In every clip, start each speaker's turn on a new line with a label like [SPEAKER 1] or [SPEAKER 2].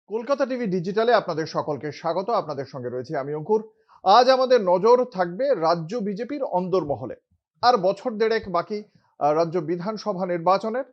[SPEAKER 1] Kolkata TV ডিজিটালে আপনাদের সকলকে স্বাগত। আপনাদের সঙ্গে রয়েছে আমি অঙ্কুর। আজ আমাদের নজর থাকবে রাজ্য বিজেপির অন্দরমহলে। আর বছর দেড়েক বাকি রাজ্য বিধানসভা নির্বাচনের।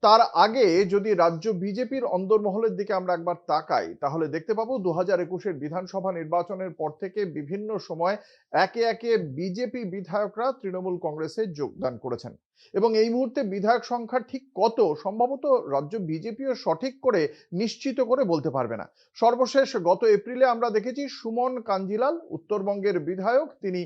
[SPEAKER 1] তার আগে যদি রাজ্য বিজেপির অন্দরমহলের দিকে আমরা একবার তাকাই, তাহলে দেখতে পাবো 2021-এর বিধানসভা নির্বাচনের পর থেকে বিভিন্ন সময় একে একে বিজেপি বিধায়করা তৃণমূল কংগ্রেসে যোগদান করেছেন, এবং এই মুহূর্তে বিধায়ক সংখ্যা ঠিক কত সম্ভবত রাজ্য বিজেপিও সঠিক করে নিশ্চিত করে বলতে পারবে না। সর্বশেষ গত এপ্রিলে আমরা দেখেছি সুমন কাঞ্জিলাল উত্তরবঙ্গের বিধায়ক, তিনি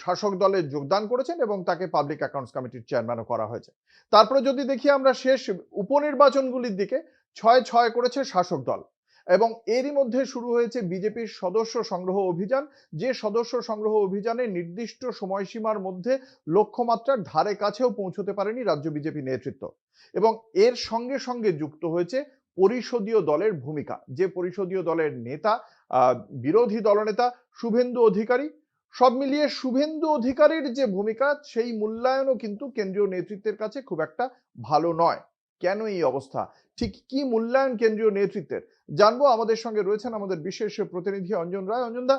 [SPEAKER 1] শাসক দলে যোগদান করেছেন এবং তাকে পাবলিক অ্যাকাউন্টস কমিটির চেয়ারম্যানও করা হয়েছে। তারপরে যদি দেখি আমরা শেষ উপনির্বাচনগুলির দিকে, 6-6 করেছে শাসক দল, এবং এরই মধ্যে শুরু হয়েছে বিজেপির সদস্য সংগ্রহ অভিযান। যে সদস্য সংগ্রহ অভিযানে নির্দিষ্ট সময়সীমার মধ্যে লক্ষ্যমাত্রার ধারে কাছেও পৌঁছতে পারেনি রাজ্য বিজেপি নেতৃত্ব, এবং এর সঙ্গে সঙ্গে যুক্ত হয়েছে পরিষদীয় দলের ভূমিকা। যে পরিষদীয় দলের নেতা, বিরোধী দলনেতা শুভেন্দু অধিকারী, সব মিলিয়ে শুভেন্দু অধিকারীর যে ভূমিকা, সেই মূল্যায়নও কিন্তু কেন্দ্রীয় নেতৃত্বের কাছে খুব একটা ভালো নয়। কেন এই অবস্থা, ঠিক কি মূল্যায়ন কেন্দ্রীয় নেতৃত্বের, জানবো। আমাদের সঙ্গে রয়েছেন আমাদের বিশেষ প্রতিনিধি অঞ্জন রায়। অঞ্জনদা,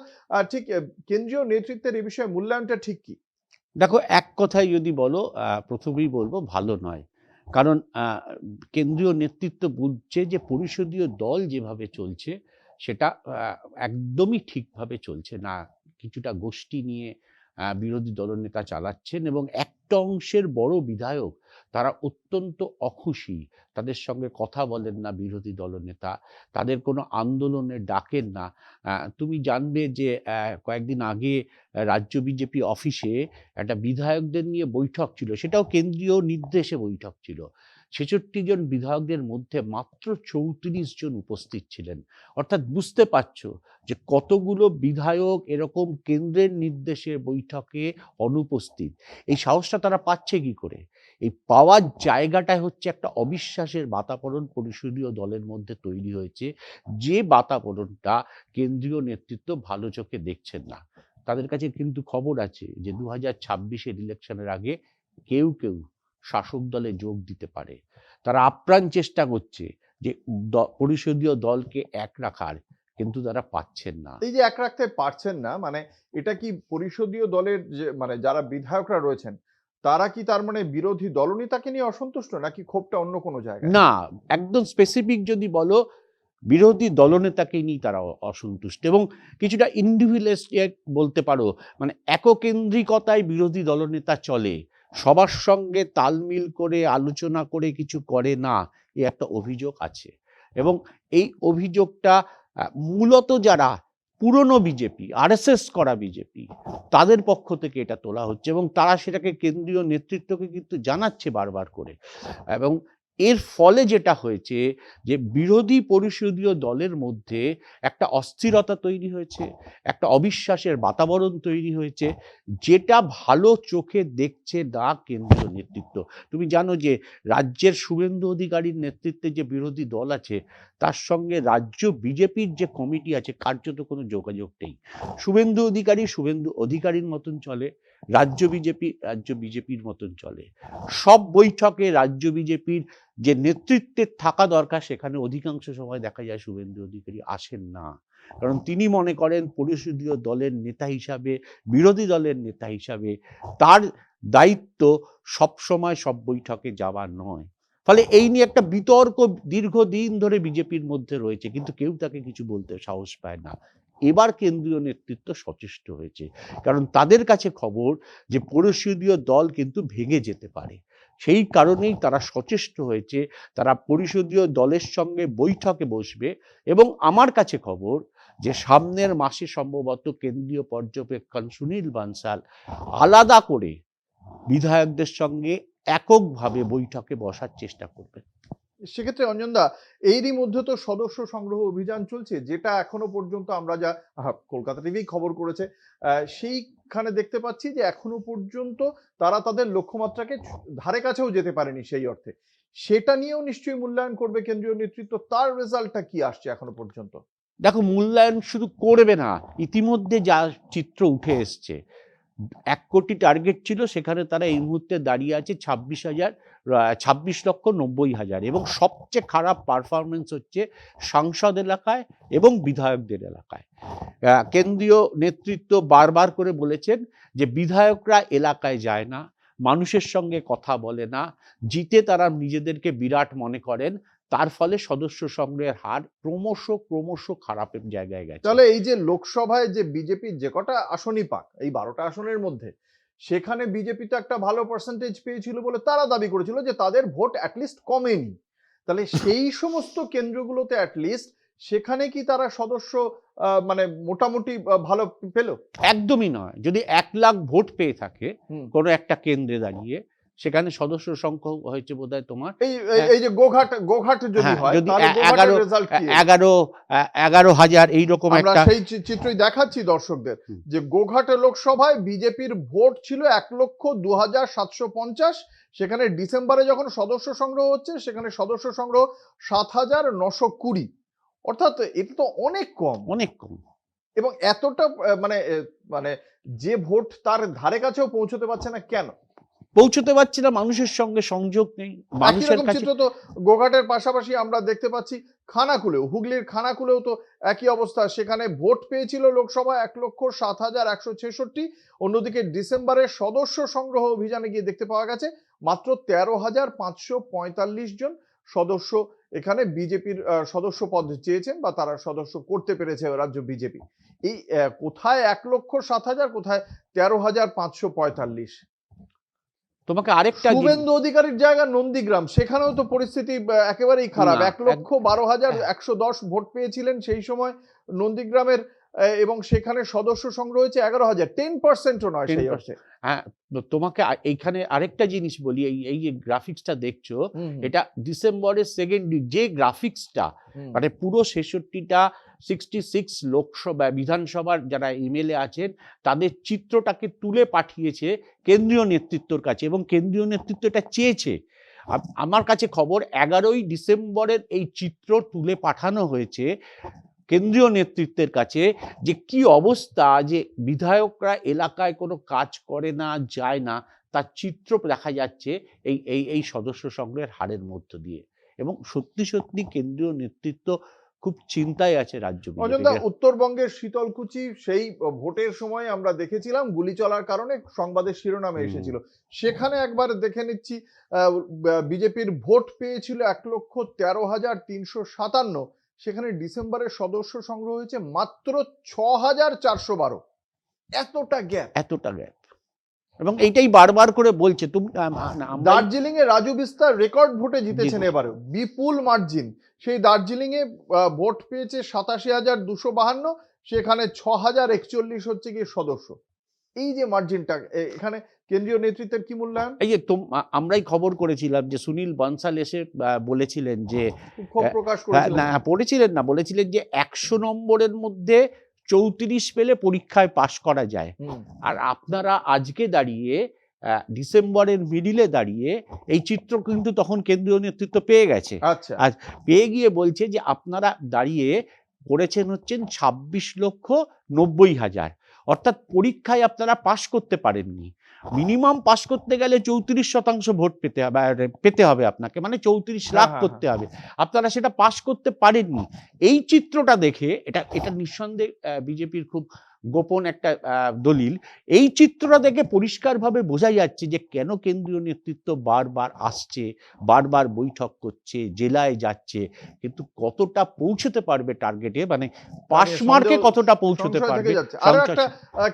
[SPEAKER 1] ঠিক কেন্দ্রীয় নেতৃত্বের এই বিষয়ে মূল্যায়নটা ঠিক কি?
[SPEAKER 2] দেখো, এক কথায় যদি বলো, প্রথমেই বলবো ভালো নয়। কারণ কেন্দ্রীয় নেতৃত্ব বুঝছে যে পরিষদীয় দল যেভাবে চলছে সেটা একদমই ঠিকভাবে চলছে না। কিছুটা গোষ্ঠী নিয়ে বিরোধী দলনেতা চালাচ্ছেন, এবং একটা অংশের বড় বিধায়ক তারা অত্যন্ত অখুশি। তাদের সঙ্গে কথা বলেন না বিরোধী দলনেতা, তাদের কোনো আন্দোলনে ডাকেন না। তুমি জানবে যে কয়েকদিন আগে রাজ্য বিজেপি অফিসে একটা বিধায়কদের নিয়ে বৈঠক ছিল, সেটাও কেন্দ্রীয় নির্দেশে বৈঠক ছিল। ৬৬ জন বিধায়কদের মধ্যে মাত্র ৩৪ জন উপস্থিত ছিলেন। অর্থাৎ বুঝতে পারছো যে কতগুলো বিধায়ক এরকম কেন্দ্রের নির্দেশে বৈঠকে অনুপস্থিত। এই সাহসটা তারা পাচ্ছে কি করে? এই পাওয়ার জায়গাটায় হচ্ছে একটা অবিশ্বাসের বাতাবরণ পরিষদীয় দলের মধ্যে তৈরি হয়েছে, যে বাতাবরণটা কেন্দ্রীয় নেতৃত্ব ভালো চোখে দেখছেন না। তাদের কাছে কিন্তু খবর আছে যে 2026-এর ইলেকশনের আগে কেউ কেউ শাসক দলে যোগ দিতে পারে। তারা আপ্রাণ চেষ্টা করছে যে পরিষদীয় দলকে এক রাখার, কিন্তু তারা পাচ্ছেন না।
[SPEAKER 1] এই যে এক রাখতে পারছেন না, মানে এটা কি পরিষদীয় দলের যে মানে যারা বিধায়করা রয়েছেন, তারা কি তার মানে বিরোধী দলনেতাকে নিয়ে অসন্তুষ্ট, নাকি ক্ষোভটা অন্য কোনো জায়গায়?
[SPEAKER 2] না, একদম স্পেসিফিক যদি বলো, বিরোধী দলনেতাকে নিয়ে তারা অসন্তুষ্ট, এবং কিছুটা ইন্ডিভিজুয়ালিস্টিক বলতে পারো। মানে এককেন্দ্রিকতায় বিরোধী দলনেতা চলে, সবার সঙ্গে তালমিল করে আলোচনা করে কিছু করে না, এই একটা অভিযোগ আছে। এবং এই অভিযোগটা মূলত যারা পুরনো বিজেপি, আরএসএস করা বিজেপি, তাদের পক্ষ থেকে এটা তোলা হচ্ছে, এবং তারা সেটাকে কেন্দ্রীয় নেতৃত্বকে কিন্তু জানাচ্ছে বারবার করে। এবং এর ফলে যেটা হয়েছে যে বিরোধী পরিষদীয় দলের মধ্যে একটা অস্থিরতা তৈরি হয়েছে, একটা অবিশ্বাসের বাতাবরণ তৈরি হয়েছে, যেটা ভালো চোখে দেখছে না কেন্দ্রীয় নেতৃত্ব। তুমি জানো যে রাজ্যের শুভেন্দু অধিকারীর নেতৃত্বে যে বিরোধী দল আছে, তার সঙ্গে রাজ্য বিজেপির যে কমিটি আছে, কার্যত কোনো যোগাযোগ নেই। শুভেন্দু অধিকারীর মতন চলে, রাজ্য বিজেপির মতন চলে। সব বৈঠকে রাজ্য বিজেপির যে নেতৃত্বের থাকা দরকার, সেখানে অধিকাংশ সময় দেখা যায় শুভেন্দু অধিকারী আসেন না। কারণ তিনি মনে করেন পরিষদীয় দলের নেতা হিসাবে, বিরোধী দলের নেতা হিসাবে তার দায়িত্ব সবসময় সব বৈঠকে যাওয়া নয়। ফলে এই নিয়ে একটা বিতর্ক দীর্ঘদিন ধরে বিজেপির মধ্যে রয়েছে, কিন্তু কেউ তাকে কিছু বলতে সাহস পায় না। এবার কেন্দ্রীয় নেতৃত্ব সচেষ্ট হয়েছে, কারণ তাদের কাছে খবর যে পরিষদীয় দল কিন্তু ভেঙে যেতে পারে। সেই কারণেই তারা সচেষ্ট হয়েছে, তারা পরিষদীয় দলের সঙ্গে বৈঠকে বসবে। এবং আমার কাছে খবর যে সামনের মাসে সম্ভবত কেন্দ্রীয় পর্যবেক্ষণ সুনীল বানসাল আলাদা করে বিধায়কদের সঙ্গে এককভাবে বৈঠকে বসার চেষ্টা করবে।
[SPEAKER 1] সেক্ষেত্রে অঞ্জনদা, এরই মধ্যে তো সদস্য সংগ্রহ অভিযান চলছে, যেটা এখনো পর্যন্ত আমরা যা কলকাতা টিভি খবর করেছে, সেইখানে দেখতে পাচ্ছি যে এখনো পর্যন্ত তারা তাদের লক্ষ্যমাত্রাকে ধারে কাছেও যেতে পারেনি। সেই অর্থে সেটা নিয়েও নিশ্চয়ই মূল্যায়ন করবে কেন্দ্রীয় নেতৃত্ব। তার রেজাল্টটা কি আসছে এখনো পর্যন্ত?
[SPEAKER 2] দেখো, মূল্যায়ন শুধু করবে না, ইতিমধ্যে যা চিত্র উঠে এসছে, 1 কোটি টার্গেট ছিল, সেখানে তারা এই মুহূর্তে দাঁড়িয়ে আছে 26,90,000 এবং সবচেয়ে খারাপ পারফরমেন্স হচ্ছে সাংসদ এলাকায় এবং বিধায়কদের এলাকায়। কেন্দ্রীয় নেতৃত্ব বারবার করে বলেছেন যে বিধায়করা এলাকায় যায় না, মানুষের সঙ্গে কথা বলে না, জিতে তারা নিজেদেরকে বিরাট মনে করেন, তার ফলে সদস্য সংগ্রহের হার ক্রমশ খারাপের জায়গায় গেছে।
[SPEAKER 1] তাহলে এই যে লোকসভায় যে বিজেপি যে কটা আসনই পাক, এই 12টা আসনের মধ্যে সেখানে বিজেপি তো একটা ভালো পার্সেন্টেজ পেয়েছিল বলে তারা দাবি করেছিল যে তাদের ভোট অ্যাটলিস্ট কমেনি। তাহলে সেই সমস্ত কেন্দ্রগুলোতে অ্যাটলিস্ট সেখানে কি তারা সদস্য মানে মোটামুটি ভালো পেল?
[SPEAKER 2] একদমই নয়। যদি 1 লাখ ভোট পেয়ে থাকে কোনো একটা কেন্দ্রে দাঁড়িয়ে, সেখানে সদস্য সংখ্যা হয়েছে বোধহয় তোমার
[SPEAKER 1] এই যে গোঘাট যদি হয়
[SPEAKER 2] যদি
[SPEAKER 1] তাহলে গোঘাটের রেজাল্ট কি?
[SPEAKER 2] 11,000 এইরকম
[SPEAKER 1] আমরা
[SPEAKER 2] একটা।
[SPEAKER 1] সেই চিত্রই দেখাচ্ছি দর্শকদের যে গোঘাট লোকসভায় বিজেপির ভোট ছিল 1,02,750। সেখানে ডিসেম্বরে যখন সদস্য সংগ্রহ হচ্ছে সেখানে সদস্য সংগ্রহ 7,920। অর্থাৎ এটা তো অনেক কম। এবং এতটা মানে যে ভোট তার ধারে কাছেও পৌঁছতে পারছে না কেন?
[SPEAKER 2] পৌঁছতে পারছে না, মানুষের সঙ্গে সংযোগ নেই। মানুষের কাছে
[SPEAKER 1] চিত্র তো গোঘাটের পাশাপাশি আমরা দেখতে পাচ্ছি খানাকুলেও, হুগলির খানাকুলেও তো একই অবস্থা। সেখানে ভোট পেয়েছিল লোকসভা 1,07,166। অন্যদিকে ডিসেম্বরের সদস্য সংগ্রহ অভিযানে গিয়ে দেখতে পাওয়া গেছে মাত্র 13,545 জন সদস্য এখানে বিজেপির সদস্য পদ চেয়েছেন বা তারা সদস্য করতে পেরেছে রাজ্য বিজেপি। এই কোথায় 1,07,000, কোথায় 13,545।
[SPEAKER 2] তোমাকে আরেকটা
[SPEAKER 1] শুভেন্দু অধিকারীর জায়গা নন্দীগ্রাম, সেখানেও তো পরিস্থিতি একেবারেই খারাপ। 1,12,110 ভোট পেয়েছিলেন সেই সময় নন্দীগ্রামের, এবং সেখানে সদস্য সংগ্রহ হয়েছে 11,000। 10%ও নয় সেই অর্থে।
[SPEAKER 2] হ্যাঁ, তোমাকে এইখানে আরেকটা জিনিস বলি, এই যে গ্রাফিক্সটা দেখছো, এটা ডিসেম্বরের সেকেন্ড যে গ্রাফিক্সটা, মানে পুরো 66টা 66 লোকসভা বিধানসভার যারা এমএলএ আছেন তাদের চিত্রটাকে তুলে পাঠিয়েছে কেন্দ্রীয় নেতৃত্বর কাছে এবং কেন্দ্রীয় নেতৃত্ব এটা চেয়েছে। আমার কাছে খবর 11ই ডিসেম্বরের এই চিত্র তুলে পাঠানো হয়েছে কেন্দ্রীয় নেতৃত্বের কাছে, যে কি অবস্থা, যে বিধায়করা এলাকায় কোনো কাজ করে না, যায় না, তার চিত্র দেখা যাচ্ছে এই সদস্য সংগ্রহের হারের মধ্য দিয়ে। এবং সত্যি কেন্দ্রীয় নেতৃত্ব খুব চিন্তায় আছে রাজ্য বিজেপি।
[SPEAKER 1] উত্তরবঙ্গের শীতলকুচি সেই ভোটের সময় আমরা দেখেছিলাম গুলি চলার কারণে সংবাদের শিরোনামে এসেছিল। সেখানে একবার দেখে নিচ্ছি, বিজেপির ভোট পেয়েছিল 1,13,357। সেখানে ডিসেম্বরের সদস্য সংগ্রহ হয়েছে মাত্র 6,412। এতটা গ্যাপ।
[SPEAKER 2] এবং এইটাই বারবার করে বলছে।
[SPEAKER 1] দার্জিলিং এ রাজু বিস্তার রেকর্ড ভোটে জিতেছেন এবারে, বিপুল মার্জিন। সেই দার্জিলিং এ ভোট পেয়েছে 87,252, সেখানে 6,041 হচ্ছে কি সদস্য। এই যে মার্জিনটা, এখানে কেন্দ্রীয় নেতৃত্বের কি মূল্যায়ন?
[SPEAKER 2] এই যে আমরাই খবর করেছিলাম যে সুনীল বনসাল এসে বলেছিলেন যে বলেছিলেন যে 100 নম্বরের মধ্যে 34 পেলে পরীক্ষায় পাশ করা যায়। আর আপনারা আজকে দাঁড়িয়ে ডিসেম্বরের মিডিলে দাঁড়িয়ে এই চিত্র কিন্তু তখন কেন্দ্রীয় নেতৃত্ব পেয়ে গেছে। আর পেয়ে গিয়ে বলছে যে আপনারা দাঁড়িয়ে করেছেন হচ্ছেন 26,90,000, অর্থাৎ পরীক্ষায় আপনারা পাশ করতে পারেননি। মিনিমাম পাস করতে গেলে 34% ভোট পেতে হবে আপনাকে, মানে 34 লাখ করতে হবে। আপনারা সেটা পাস করতে পারেননি। এই চিত্রটা দেখে এটা নিঃসন্দেহে বিজেপির খুব গোপন একটা দলিল। এই চিত্রটা দেখে পরিষ্কারভাবে বোঝা যাচ্ছে যে কেন কেন্দ্রীয় নেতৃত্ব বারবার আসছে, বারবার বৈঠক করছে, জেলায় যাচ্ছে, কিন্তু কতটা পৌঁছতে পারবে টার্গেটে, মানে পাস মার্কে কতটা পৌঁছতে পারবে।
[SPEAKER 1] আরো একটা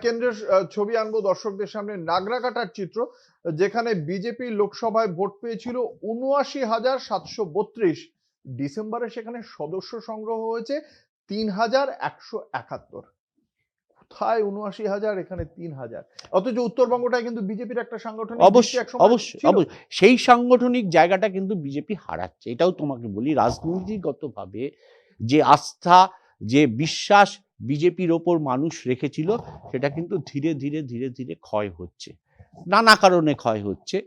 [SPEAKER 1] কেন্দ্রের ছবি আনবো দর্শকদের সামনে, নাগরাকাটার চিত্র, যেখানে বিজেপি লোকসভায় ভোট পেয়েছিল 79,732। ডিসেম্বরে সেখানে সদস্য সংগ্রহ হয়েছে 3,171। কোথায় 79,000, এখানে 3,000। অথচ উত্তরবঙ্গটায় কিন্তু বিজেপির একটা সাংগঠনিক,
[SPEAKER 2] অবশ্যই সেই সাংগঠনিক জায়গাটা কিন্তু বিজেপি হারাচ্ছে। এটাও তোমাকে বলি, রাজনীতিগতভাবে যে আস্থা, যে বিশ্বাস বিজেপির ওপর মানুষ রেখেছিল, সেটা কিন্তু ধীরে ধীরে ক্ষয় হচ্ছে। নানা কারণে ক্ষয় হচ্ছে।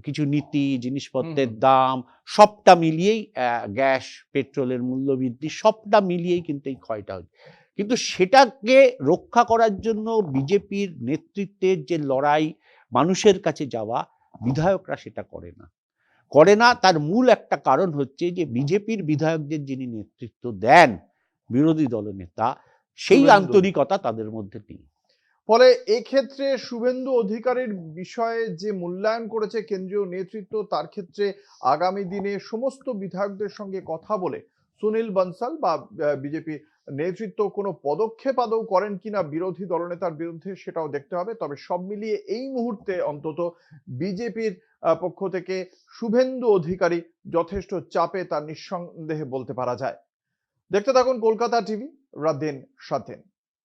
[SPEAKER 2] কিছু নীতি, জিনিসপত্রের দাম, সবটা মিলিয়েই, গ্যাস পেট্রোলের মূল্য বৃদ্ধি, সবটা মিলিয়েই কিন্তু এই ক্ষয়টা হচ্ছে। কিন্তু সেটাকে রক্ষা করার জন্য বিজেপির নেতৃত্বের যে লড়াই, মানুষের কাছে যাওয়া, বিধায়করা সেটা করে না। তার মূল একটা কারণ হচ্ছে যে বিজেপির বিধায়কদের যিনি নেতৃত্ব দেন, বিরোধী দলনেতা, সেই
[SPEAKER 1] শুভেন্দু
[SPEAKER 2] আন্তরিকতা তাদের মধ্যে নেই।
[SPEAKER 1] ফলে এক্ষেত্রে শুভেন্দু অধিকারীর বিষয়ে যে মূল্যায়ন করেছে কেন্দ্রীয় নেতৃত্ব, তার ক্ষেত্রে আগামী দিনে সমস্ত বিধায়কদের সঙ্গে কথা বলে সুনীল বনসাল বা বিজেপি নেতৃত্ব কোনো পদক্ষেপ আদৌ করেন কিনা বিরোধী দলনেতার বিরুদ্ধে, সেটাও দেখতে হবে। তবে সব মিলিয়ে এই মুহূর্তে অন্তত বিজেপির পক্ষ থেকে শুভেন্দু অধিকারী যথেষ্ট চাপে, তা নিঃসন্দেহে বলতে পারা যায়। দেখতে থাকুন কলকাতা টিভি, রাত দিন 7 দিন।